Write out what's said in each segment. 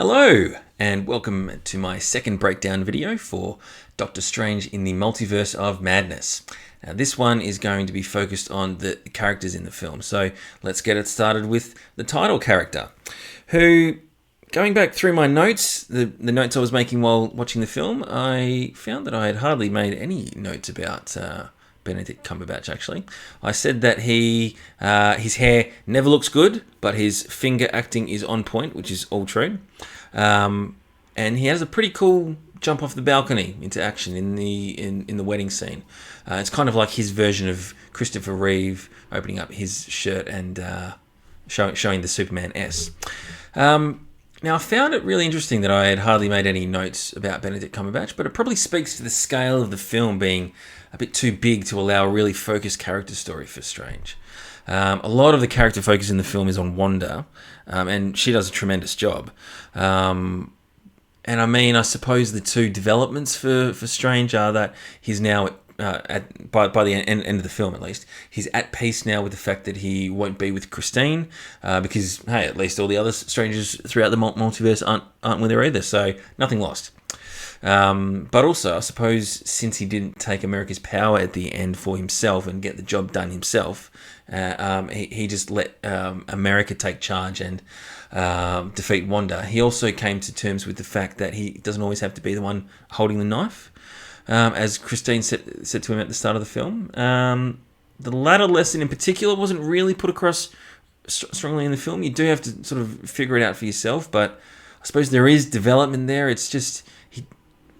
Hello, and welcome to my second breakdown video for Doctor Strange in the Multiverse of Madness. Now, this one is going to be focused on the characters in the film, so let's get it started with the title character, who, going back through my notes, the notes I was making while watching the film, I found that I had hardly made any notes about Benedict Cumberbatch. Actually, I said that his hair never looks good, but his finger acting is on point, which is all true. And he has a pretty cool jump off the balcony into action in the wedding scene. It's kind of like his version of Christopher Reeve opening up his shirt and showing the Superman S. Now, I found it really interesting that I had hardly made any notes about Benedict Cumberbatch, but it probably speaks to the scale of the film being a bit too big to allow a really focused character story for Strange. A lot of the character focus in the film is on Wanda, and she does a tremendous job. And I mean, I suppose the two developments for Strange are that he's now by the end of the film, at least, he's at peace now with the fact that he won't be with Christine, because hey, at least all the other strangers throughout the multiverse aren't with her either, so nothing lost. But also, I suppose, since he didn't take America's power at the end for himself and get the job done himself, he just let America take charge and defeat Wanda. He also came to terms with the fact that he doesn't always have to be the one holding the knife, as Christine said to him at the start of the film. The latter lesson in particular wasn't really put across strongly in the film. You do have to sort of figure it out for yourself, but I suppose there is development there. It's just,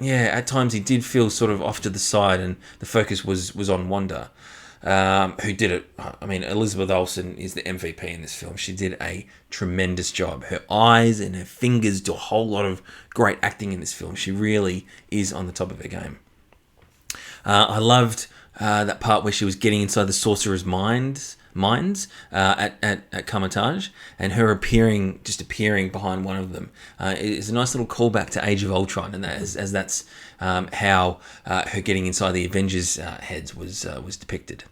at times he did feel sort of off to the side, and the focus was on Wanda, who did it. I mean, Elizabeth Olsen is the MVP in this film. She did a tremendous job. Her eyes and her fingers do a whole lot of great acting in this film. She really is on the top of her game. I loved that part where she was getting inside the sorcerer's minds at Kamar-Taj, and her appearing behind one of them is a nice little callback to Age of Ultron, and that as that's how her getting inside the Avengers heads was depicted.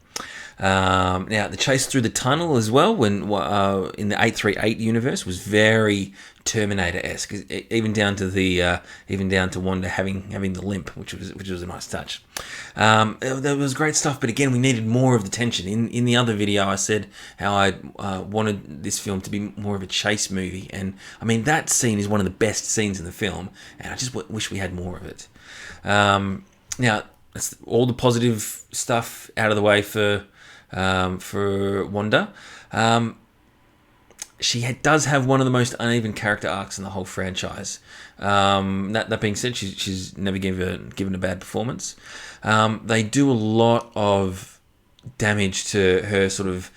Now, the chase through the tunnel as well, when in the 838 universe, was very Terminator-esque, even down to Wanda having the limp, which was a nice touch. There was great stuff, but again, we needed more of the tension. In the other video, I said how I wanted this film to be more of a chase movie, and I mean, that scene is one of the best scenes in the film, and I just wish we had more of it. Now, that's all the positive stuff out of the way for Wanda. She does have one of the most uneven character arcs in the whole franchise. That being said, she's never given a bad performance. They do a lot of damage to her sort of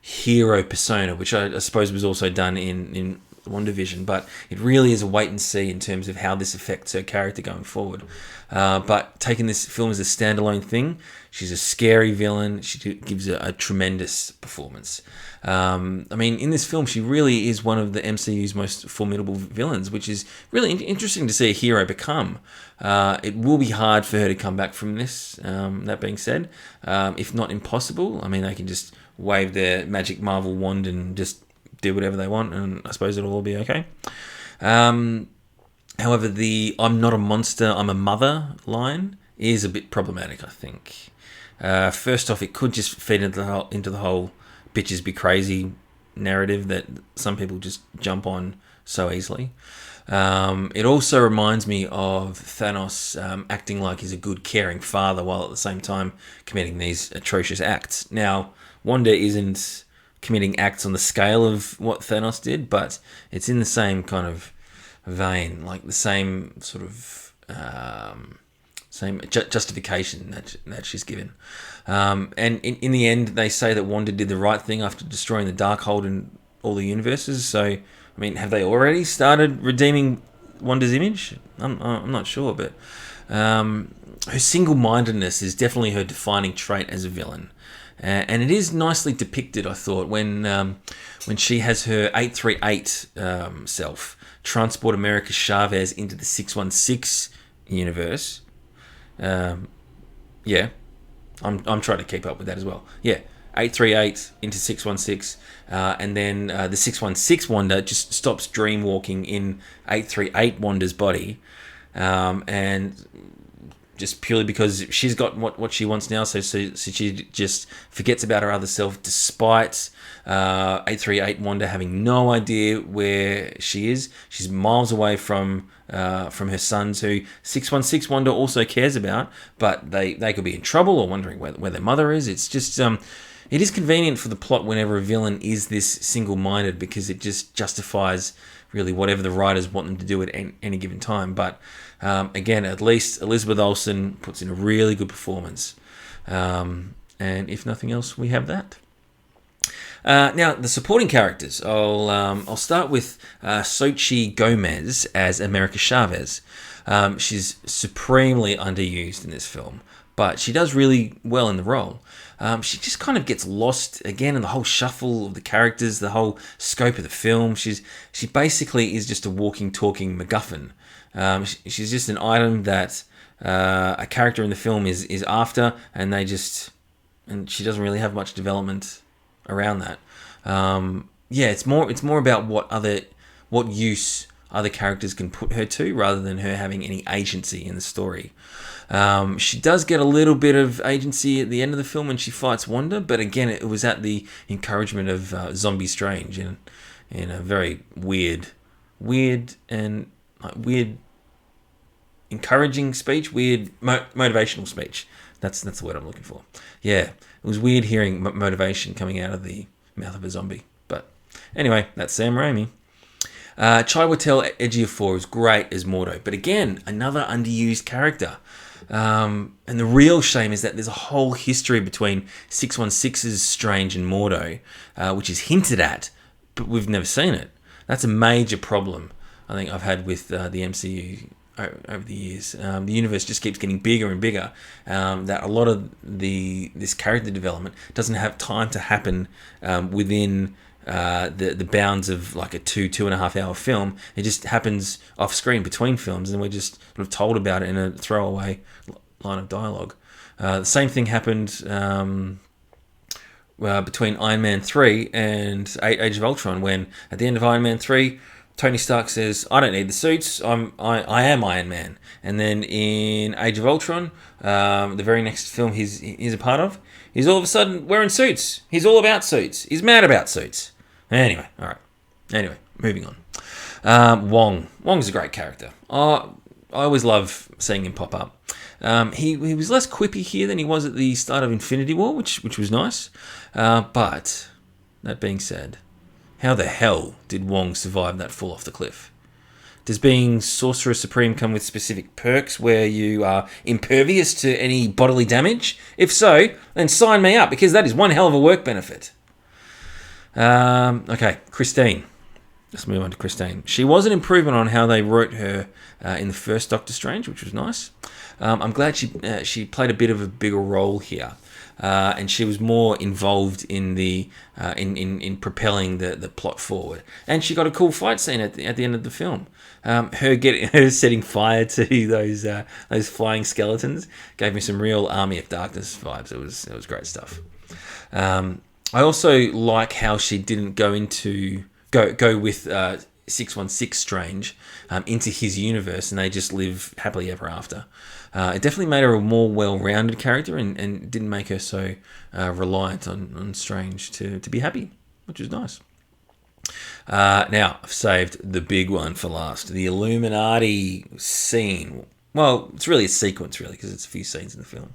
hero persona, which I suppose was also done in WandaVision, but it really is a wait and see in terms of how this affects her character going forward. But taking this film as a standalone thing, she's a scary villain. She gives a tremendous performance. I mean, in this film, she really is one of the MCU's most formidable villains, which is really interesting to see a hero become. It will be hard for her to come back from this, that being said. If not impossible, I mean, they can just wave their magic Marvel wand and just do whatever they want, and I suppose it'll all be okay. However, the "I'm not a monster, I'm a mother" line is a bit problematic, I think. First off, it could just feed into the whole bitches be crazy narrative that some people just jump on so easily. It also reminds me of Thanos acting like he's a good, caring father while at the same time committing these atrocious acts. Now, Wanda isn't committing acts on the scale of what Thanos did, but it's in the same kind of vein, like the same sort of same justification that she's given. And in the end, they say that Wanda did the right thing after destroying the Darkhold in all the universes. So, I mean, have they already started redeeming Wanda's image? I'm not sure, but her single-mindedness is definitely her defining trait as a villain. And it is nicely depicted, I thought, when she has her 838 self transport America Chavez into the 616 universe. I'm trying to keep up with that as well. Yeah, 838 into 616, and then the 616 Wanda just stops dreamwalking in 838 Wanda's body, and just purely because she's got what she wants now, so she just forgets about her other self, despite 838 Wanda having no idea where she is. She's miles away from her sons, who 616 Wanda also cares about, but they could be in trouble or wondering where their mother is. It's just it is convenient for the plot whenever a villain is this single-minded, because it just justifies really whatever the writers want them to do at any given time. But again, at least Elizabeth Olsen puts in a really good performance. And if nothing else, we have that. Now, the supporting characters. I'll start with Xochitl Gomez as America Chavez. She's supremely underused in this film, but she does really well in the role. She just kind of gets lost again in the whole shuffle of the characters, the whole scope of the film. She basically is just a walking, talking MacGuffin. She's just an item that a character in the film is after, and she doesn't really have much development around that. It's more about what use other characters can put her to, rather than her having any agency in the story. She does get a little bit of agency at the end of the film when she fights Wanda, but again, it was at the encouragement of Zombie Strange in a very weird encouraging speech, weird motivational speech. That's the word I'm looking for. Yeah, it was weird hearing motivation coming out of the mouth of a zombie. But anyway, that's Sam Raimi. Chiwetel Ejiofor is great as Mordo, but again, another underused character. And the real shame is that there's a whole history between 616's Strange and Mordo, which is hinted at, but we've never seen it. That's a major problem I think I've had with the MCU over the years. The universe just keeps getting bigger and bigger, that a lot of this character development doesn't have time to happen within the bounds of like a 2.5 hour film. It just happens off screen between films, and we're just sort of told about it in a throwaway line of dialogue. The same thing happened between Iron Man 3 and Age of Ultron, when at the end of Iron Man 3, Tony Stark says, "I don't need the suits. I am Iron Man." And then in Age of Ultron, the very next film he's a part of, he's all of a sudden wearing suits. He's all about suits. He's mad about suits. Anyway, all right. Anyway, moving on. Wong. Wong's a great character. I always love seeing him pop up. He was less quippy here than he was at the start of Infinity War, which was nice. But that being said, how the hell did Wong survive that fall off the cliff? Does being Sorcerer Supreme come with specific perks where you are impervious to any bodily damage? If so, then sign me up, because that is one hell of a work benefit. Okay, Christine. Let's move on to Christine. She was an improvement on how they wrote her in the first Doctor Strange, which was nice. I'm glad she played a bit of a bigger role here. And she was more involved in the in propelling the plot forward, and she got a cool fight scene at the end of the film. Her setting fire to those flying skeletons gave me some real Army of Darkness vibes. It was great stuff. I also like how she didn't go with 616 Strange into his universe, and they just live happily ever after. It definitely made her a more well-rounded character, and didn't make her so reliant on Strange to be happy, which was nice. Now, I've saved the big one for last, the Illuminati scene. Well, it's really a sequence, really, because it's a few scenes in the film.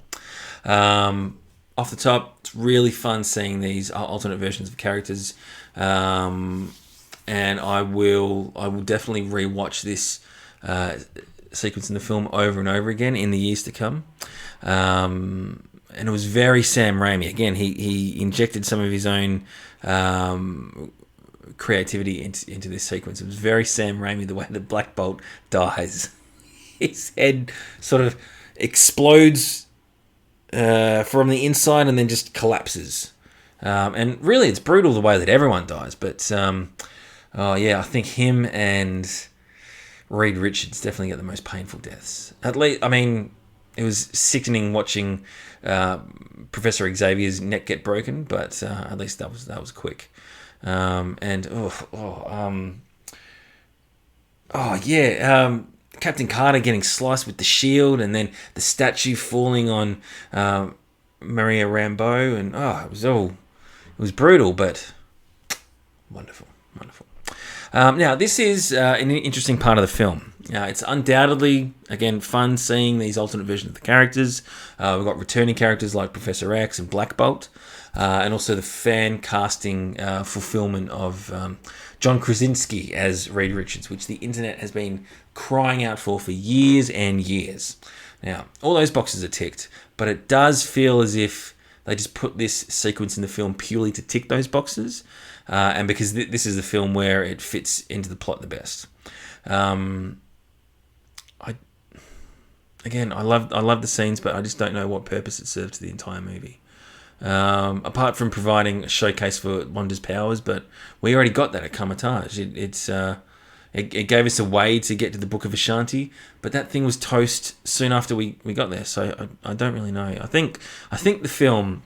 Off the top, it's really fun seeing these alternate versions of characters, and I will definitely rewatch this sequence in the film over and over again in the years to come. And it was very Sam Raimi. Again, he injected some of his own creativity into this sequence. It was very Sam Raimi, the way that Black Bolt dies. His head sort of explodes from the inside and then just collapses. And really, it's brutal the way that everyone dies. But I think him and Reed Richards definitely get the most painful deaths. At least, I mean, it was sickening watching Professor Xavier's neck get broken, but at least that was quick. Captain Carter getting sliced with the shield, and then the statue falling on Maria Rambeau, and it was brutal, but wonderful. Now, this is an interesting part of the film. It's undoubtedly, again, fun seeing these alternate versions of the characters. We've got returning characters like Professor X and Black Bolt, and also the fan casting fulfillment of John Krasinski as Reed Richards, which the internet has been crying out for years and years. Now, all those boxes are ticked, but it does feel as if they just put this sequence in the film purely to tick those boxes, and because this is the film where it fits into the plot the best. I love the scenes, but I just don't know what purpose it served to the entire movie. Apart from providing a showcase for Wanda's powers, but we already got that at Kamatage. It gave us a way to get to the Book of Ashanti, but that thing was toast soon after we got there, so I don't really know. I think the film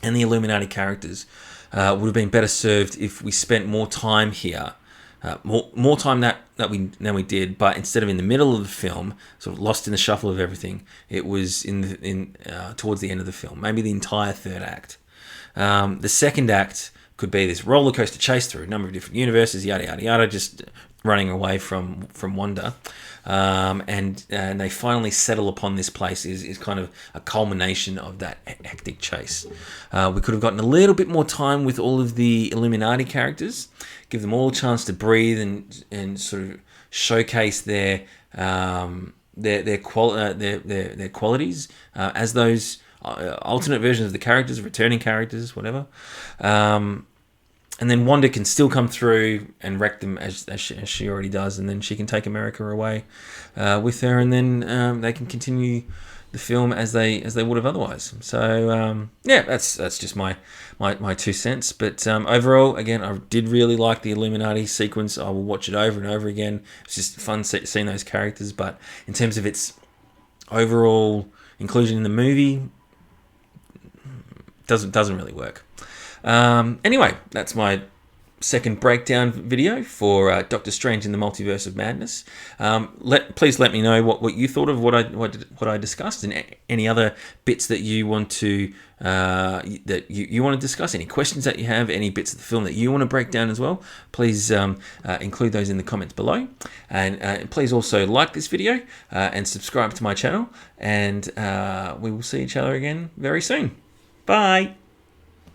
and the Illuminati characters would have been better served if we spent more time here, more time than we did, but instead of in the middle of the film, sort of lost in the shuffle of everything, it was towards the end of the film, maybe the entire third act. The second act could be this roller coaster chase through a number of different universes, yada yada yada, just running away from Wanda, and they finally settle upon this place is kind of a culmination of that hectic chase. We could have gotten a little bit more time with all of the Illuminati characters, give them all a chance to breathe and sort of showcase their qualities as those alternate versions of the characters, returning characters, whatever. And then Wanda can still come through and wreck them as she already does, and then she can take America away with her, and then they can continue the film as they would have otherwise. So that's just my 2 cents. But overall, again, I did really like the Illuminati sequence. I will watch it over and over again. It's just fun seeing those characters. But in terms of its overall inclusion in the movie, doesn't really work. Anyway, that's my second breakdown video for Doctor Strange in the Multiverse of Madness. Please let me know what you thought of what I discussed, and any other bits that you want to you want to discuss. Any questions that you have, any bits of the film that you want to break down as well. Please include those in the comments below, and please also like this video and subscribe to my channel. And we will see each other again very soon. Bye.